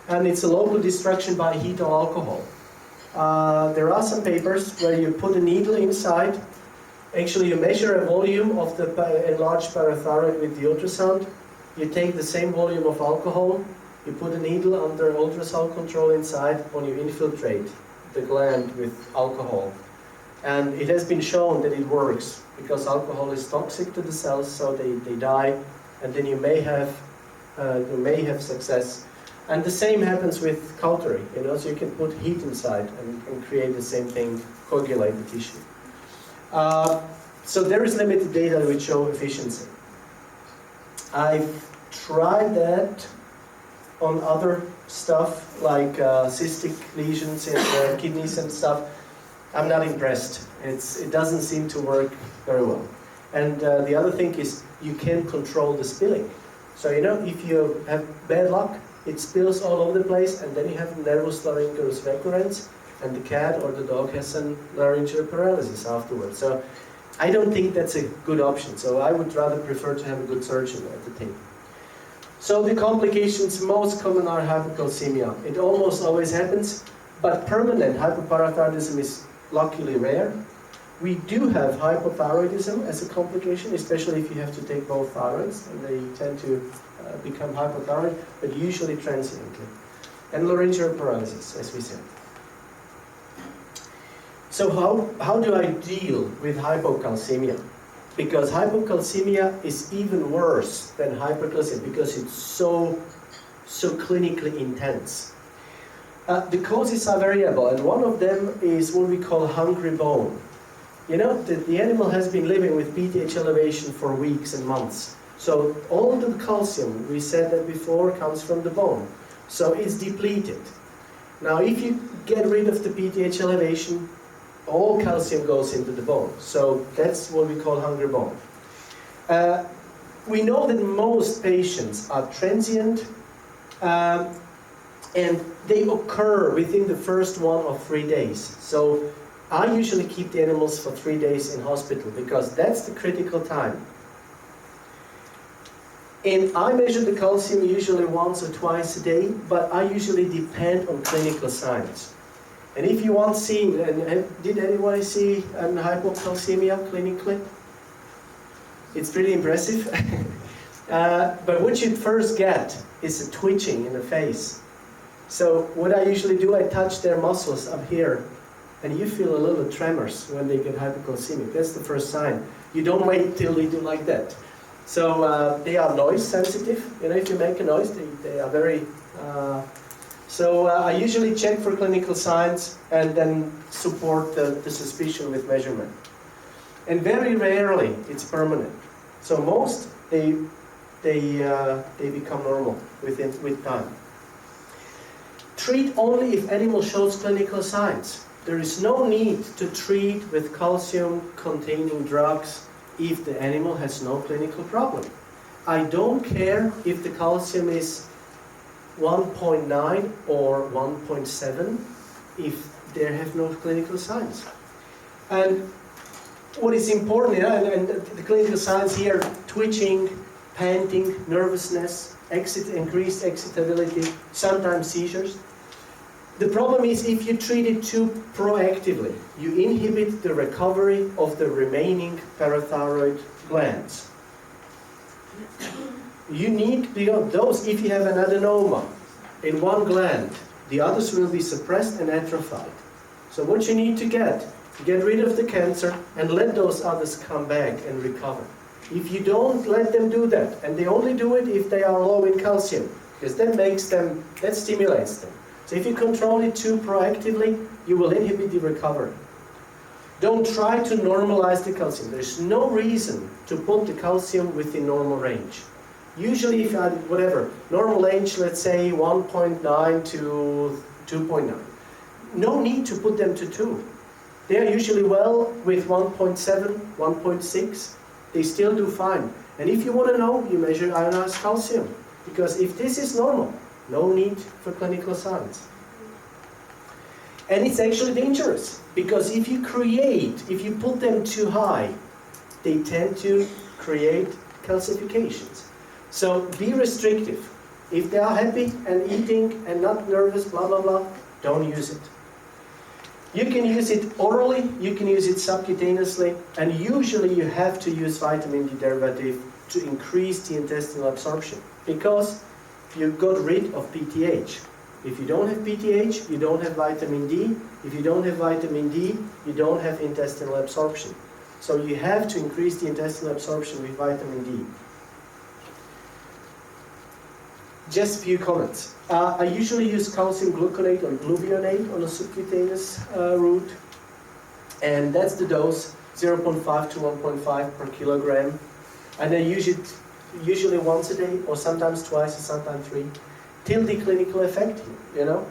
and it's a local destruction by heat or alcohol. There are some papers where you put a needle inside. Actually, you measure a volume of the enlarged parathyroid with the ultrasound. You take the same volume of alcohol, you put a needle under ultrasound control inside, and you infiltrate the gland with alcohol. And it has been shown that it works, because alcohol is toxic to the cells, so they die, and then you may have success. And the same happens with cautery, so you can put heat inside and create the same thing, coagulate the tissue. So there is limited data which show efficiency. I've tried that on other stuff, like cystic lesions in the kidneys and stuff. I'm not impressed. It doesn't seem to work very well. And the other thing is, you can control the spilling. So if you have bad luck, it spills all over the place, and then you have nervus laryngeus recurrens, and the cat or the dog has some laryngeal paralysis afterwards. So I don't think that's a good option. So I would rather prefer to have a good surgeon at the table. So the complications, most common are hypocalcemia. It almost always happens, but permanent hypoparathyroidism is luckily rare. We do have hypothyroidism as a complication, especially if you have to take both thyroids, and they tend to become hypothyroid, but usually transiently. And laryngeal paralysis, as we said. So how do I deal with hypocalcemia? Because hypocalcemia is even worse than hypercalcemia, because it's so clinically intense. The causes are variable, and one of them is what we call hungry bone. The animal has been living with PTH elevation for weeks and months. So all the calcium, we said that before, comes from the bone. So it's depleted. Now if you get rid of the PTH elevation, all calcium goes into the bone. So that's what we call hungry bone. We know that most patients are transient, and they occur within the first 1 or 3 days. So I usually keep the animals for 3 days in hospital, because that's the critical time. And I measure the calcium usually once or twice a day, but I usually depend on clinical signs. And if you want to see, did anybody see hypocalcemia clinically? It's pretty impressive. But what you first get is a twitching in the face. So what I usually do, I touch their muscles up here, and you feel a little tremors when they get hypocalcemic. That's the first sign. You don't wait till they do like that. So they are noise sensitive. If you make a noise, they are very... So I usually check for clinical signs and then support the suspicion with measurement. And very rarely it's permanent. So most, they become normal with time. Treat only if animal shows clinical signs. There is no need to treat with calcium-containing drugs if the animal has no clinical problem. I don't care if the calcium is 1.9 or 1.7 if they have no clinical signs. And what is important, and the clinical signs here, twitching, panting, nervousness, increased excitability, sometimes seizures. The problem is if you treat it too proactively, you inhibit the recovery of the remaining parathyroid glands. You need those, if you have an adenoma in one gland, the others will be suppressed and atrophied. So what you need to get rid of the cancer and let those others come back and recover. If you don't let them do that, and they only do it if they are low in calcium, because that stimulates them. So if you control it too proactively, you will inhibit the recovery. Don't try to normalize the calcium. There's no reason to put the calcium within normal range. Usually if you had normal range, let's say 1.9 to 2.9. No need to put them to 2. They are usually well with 1.7, 1.6. They still do fine. And if you want to know, you measure ionized calcium. Because if this is normal, no need for clinical signs. And it's actually dangerous, because if you put them too high, they tend to create calcifications. So be restrictive. If they are happy and eating and not nervous, blah, blah, blah, don't use it. You can use it orally, you can use it subcutaneously, and usually you have to use vitamin D derivative to increase the intestinal absorption, because you got rid of PTH. If you don't have PTH, you don't have vitamin D. If you don't have vitamin D, you don't have intestinal absorption. So you have to increase the intestinal absorption with vitamin D. Just a few comments. I usually use calcium gluconate or gluconate on a subcutaneous route, and that's the dose, 0.5 to 1.5 per kilogram. And I use it usually once a day, or sometimes twice, or sometimes 3, till the clinical effect, you know.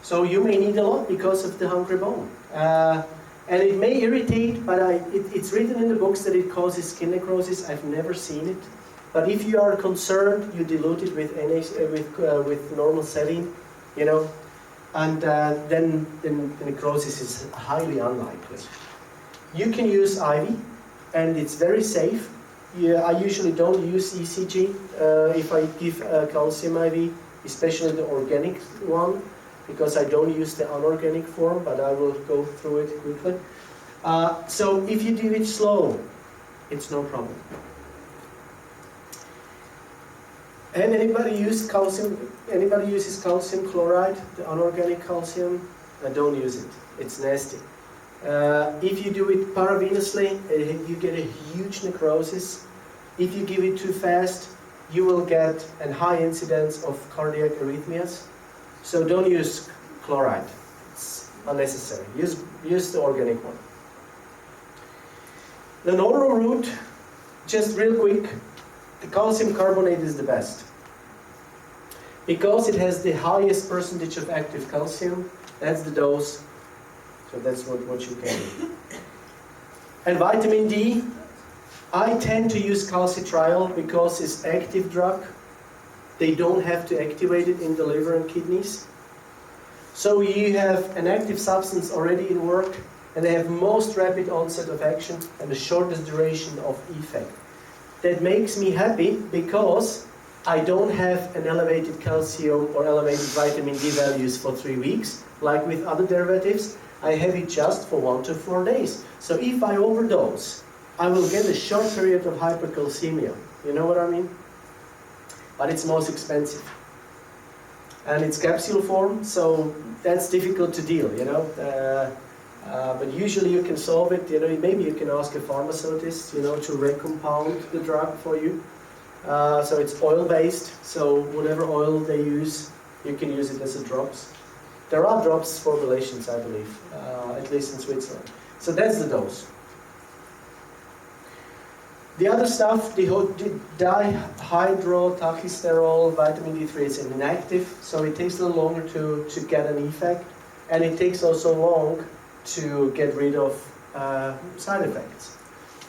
So you may need a lot because of the hungry bone. And it may irritate, but it's written in the books that it causes skin necrosis. I've never seen it. But if you are concerned, you dilute it with normal saline, you know, and then the necrosis is highly unlikely. You can use IV, and it's very safe. Yeah, I usually don't use ECG if I give calcium IV, especially the organic one, because I don't use the unorganic form, but I will go through it quickly. So if you do it slow, it's no problem. And anybody use calcium? Anybody uses calcium chloride, the unorganic calcium? Don't use it. It's nasty. If you do it paravenously, you get a huge necrosis. If you give it too fast, you will get a high incidence of cardiac arrhythmias. So don't use chloride. It's unnecessary. Use the organic one. The oral route, just real quick, the calcium carbonate is the best, because it has the highest percentage of active calcium. That's the dose, so that's what you can do. And vitamin D, I tend to use calcitriol because it's active drug. They don't have to activate it in the liver and kidneys. So you have an active substance already in work, and they have most rapid onset of action and the shortest duration of effect. That makes me happy because I don't have an elevated calcium or elevated vitamin D values for 3 weeks, like with other derivatives. I have it just for 1 to 4 days. So if I overdose, I will get a short period of hypercalcemia. You know what I mean? But it's most expensive. And it's capsule form, so that's difficult to deal, you know. But usually you can solve it, you know. Maybe you can ask a pharmacist, you know, to recompound the drug for you. So it's oil-based, so whatever oil they use, you can use it as a drops. There are drops formulations, I believe, at least in Switzerland. So that's the dose. The other stuff, the dihydrotachysterol, vitamin D3 is inactive, so it takes a little longer to get an effect, and it takes also long to get rid of side effects.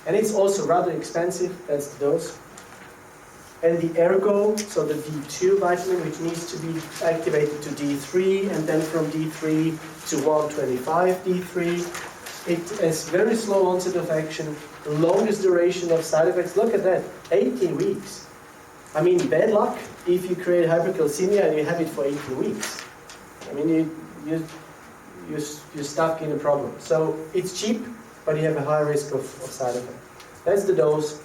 And it's also rather expensive, that's the dose. And the ergo, so the D2 vitamin, which needs to be activated to D3, and then from D3 to 125 D3. It has very slow onset of action, the longest duration of side effects. Look at that, 18 weeks. I mean, bad luck if you create hypercalcemia and you have it for 18 weeks. I mean, you're stuck in a problem. So it's cheap, but you have a high risk of side effect. That's the dose.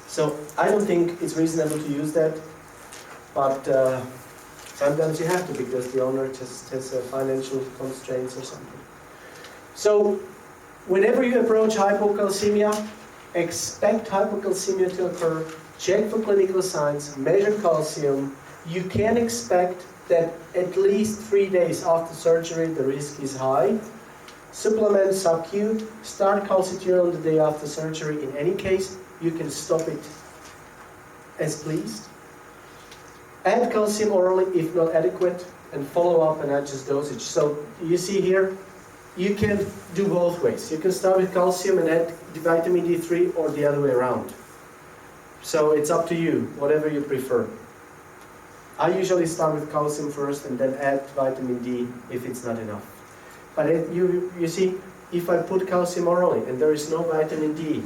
So I don't think it's reasonable to use that, but sometimes you have to because the owner just has financial constraints or something. So whenever you approach hypocalcemia, expect hypocalcemia to occur, check for clinical signs, measure calcium. You can expect that at least 3 days after surgery the risk is high. Supplement sub-Q, start calcitriol the day after surgery. In any case, you can stop it as pleased. Add calcium orally if not adequate, and follow up and adjust dosage. So you see here, you can do both ways. You can start with calcium and add the vitamin D3, or the other way around. So it's up to you, whatever you prefer. I usually start with calcium first and then add vitamin D if it's not enough. But you see, if I put calcium orally and there is no vitamin D,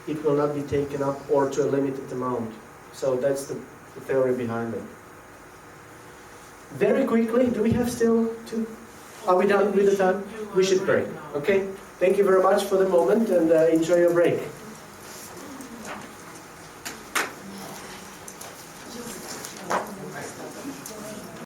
it will not be taken up or to a limited amount. So that's the theory behind it. Very quickly, do we have still two? Are we done with the time? We should break. Okay? Thank you very much for the moment and enjoy your break.